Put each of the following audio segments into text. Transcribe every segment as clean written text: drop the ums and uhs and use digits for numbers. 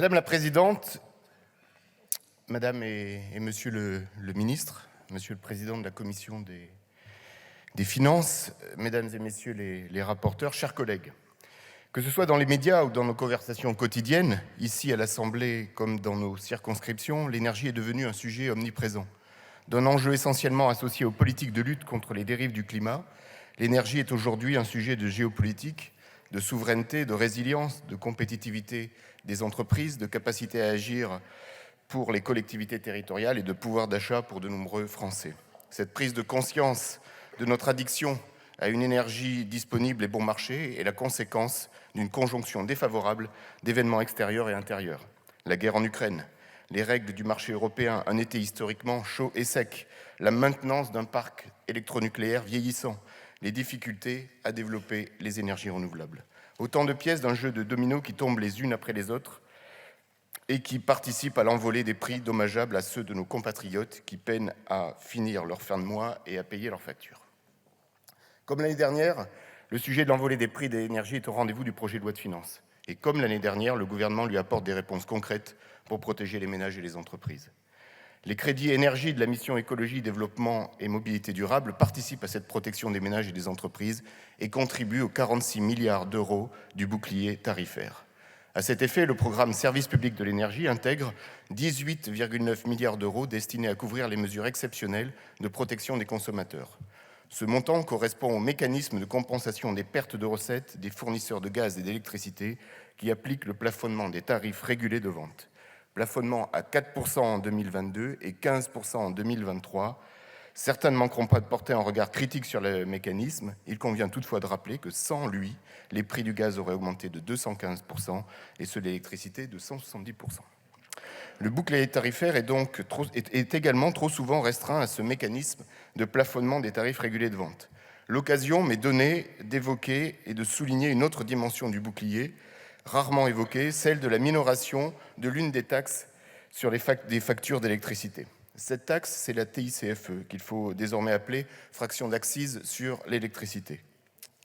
Madame la Présidente, Madame et Monsieur le Ministre, Monsieur le Président de la Commission des Finances, Mesdames et Messieurs les rapporteurs, chers collègues, que ce soit dans les médias ou dans nos conversations quotidiennes, ici à l'Assemblée comme dans nos circonscriptions, l'énergie est devenue un sujet omniprésent. D'un enjeu essentiellement associé aux politiques de lutte contre les dérives du climat, l'énergie est aujourd'hui un sujet de géopolitique, de souveraineté, de résilience, de compétitivité des entreprises, de capacité à agir pour les collectivités territoriales et de pouvoir d'achat pour de nombreux Français. Cette prise de conscience de notre addiction à une énergie disponible et bon marché est la conséquence d'une conjonction défavorable d'événements extérieurs et intérieurs. La guerre en Ukraine, les règles du marché européen, un été historiquement chaud et sec, la maintenance d'un parc électronucléaire vieillissant, les difficultés à développer les énergies renouvelables. Autant de pièces d'un jeu de dominos qui tombent les unes après les autres et qui participent à l'envolée des prix dommageables à ceux de nos compatriotes qui peinent à finir leur fin de mois et à payer leurs factures. Comme l'année dernière, le sujet de l'envolée des prix de l'énergie est au rendez-vous du projet de loi de finances. Et comme l'année dernière, le gouvernement lui apporte des réponses concrètes pour protéger les ménages et les entreprises. Les crédits énergie de la mission écologie, développement et mobilité durable participent à cette protection des ménages et des entreprises et contribuent aux 46 milliards d'euros du bouclier tarifaire. À cet effet, le programme Service public de l'énergie intègre 18,9 milliards d'euros destinés à couvrir les mesures exceptionnelles de protection des consommateurs. Ce montant correspond au mécanisme de compensation des pertes de recettes des fournisseurs de gaz et d'électricité qui applique le plafonnement des tarifs régulés de vente. Plafonnement à 4% en 2022 et 15% en 2023. Certains ne manqueront pas de porter un regard critique sur le mécanisme. Il convient toutefois de rappeler que sans lui, les prix du gaz auraient augmenté de 215% et ceux de l'électricité de 170%. Le bouclier tarifaire est également trop souvent restreint à ce mécanisme de plafonnement des tarifs régulés de vente. L'occasion m'est donnée d'évoquer et de souligner une autre dimension du bouclier, rarement évoquée, celle de la minoration de l'une des taxes sur des factures d'électricité. Cette taxe, c'est la TICFE, qu'il faut désormais appeler fraction d'accise sur l'électricité.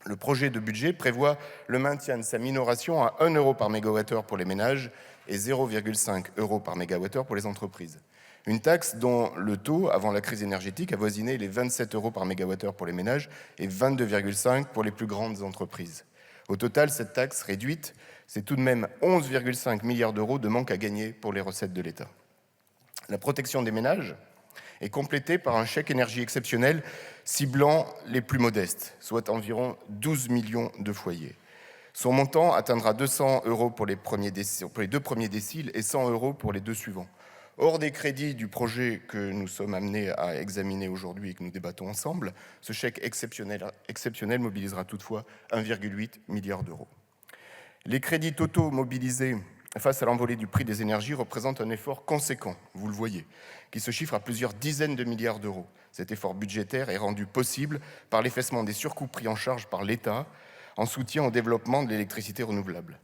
Le projet de budget prévoit le maintien de sa minoration à 1 euro par mégawattheure pour les ménages et 0,5 euros par mégawattheure pour les entreprises. Une taxe dont le taux, avant la crise énergétique, avoisinait les 27 euros par mégawattheure pour les ménages et 22,5 pour les plus grandes entreprises. Au total, cette taxe réduite, c'est tout de même 11,5 milliards d'euros de manque à gagner pour les recettes de l'État. La protection des ménages est complétée par un chèque énergie exceptionnel ciblant les plus modestes, soit environ 12 millions de foyers. Son montant atteindra 200 euros pour les deux premiers déciles et 100 euros pour les deux suivants. Hors des crédits du projet que nous sommes amenés à examiner aujourd'hui et que nous débattons ensemble, ce chèque exceptionnel mobilisera toutefois 1,8 milliard d'euros. Les crédits totaux mobilisés face à l'envolée du prix des énergies représentent un effort conséquent, vous le voyez, qui se chiffre à plusieurs dizaines de milliards d'euros. Cet effort budgétaire est rendu possible par l'effacement des surcoûts pris en charge par l'État en soutien au développement de l'électricité renouvelable.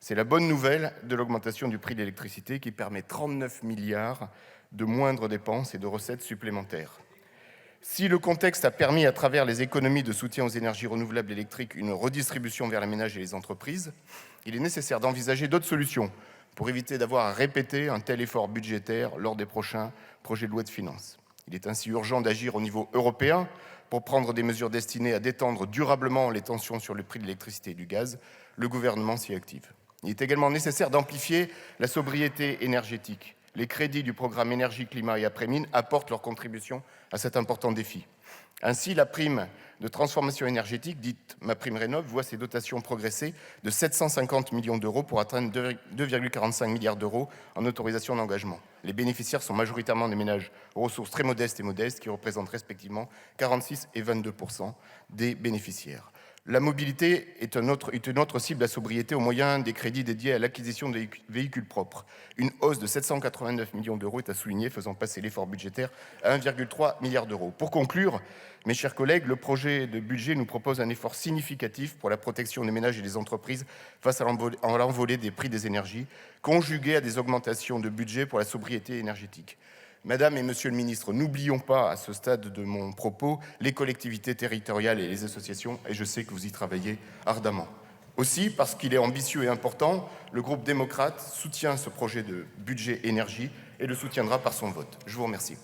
C'est la bonne nouvelle de l'augmentation du prix de l'électricité qui permet 39 milliards de moindres dépenses et de recettes supplémentaires. Si le contexte a permis, à travers les économies de soutien aux énergies renouvelables électriques, une redistribution vers les ménages et les entreprises, il est nécessaire d'envisager d'autres solutions pour éviter d'avoir à répéter un tel effort budgétaire lors des prochains projets de loi de finances. Il est ainsi urgent d'agir au niveau européen pour prendre des mesures destinées à détendre durablement les tensions sur le prix de l'électricité et du gaz. Le gouvernement s'y active. Il est également nécessaire d'amplifier la sobriété énergétique. Les crédits du programme Énergie, Climat et Après-mine apportent leur contribution à cet important défi. Ainsi, la prime de transformation énergétique, dite MaPrimeRénov', voit ses dotations progresser de 750 millions d'euros pour atteindre 2,45 milliards d'euros en autorisations d'engagement. Les bénéficiaires sont majoritairement des ménages aux ressources très modestes et modestes, qui représentent respectivement 46 et 22% des bénéficiaires. La mobilité est une autre cible à sobriété au moyen des crédits dédiés à l'acquisition de véhicules propres. Une hausse de 789 millions d'euros est à souligner, faisant passer l'effort budgétaire à 1,3 milliard d'euros. Pour conclure, mes chers collègues, le projet de budget nous propose un effort significatif pour la protection des ménages et des entreprises face à l'envolée des prix des énergies, conjugué à des augmentations de budget pour la sobriété énergétique. Madame et Monsieur le Ministre, n'oublions pas à ce stade de mon propos les collectivités territoriales et les associations, et je sais que vous y travaillez ardemment. Aussi, parce qu'il est ambitieux et important, le groupe démocrate soutient ce projet de budget énergie et le soutiendra par son vote. Je vous remercie.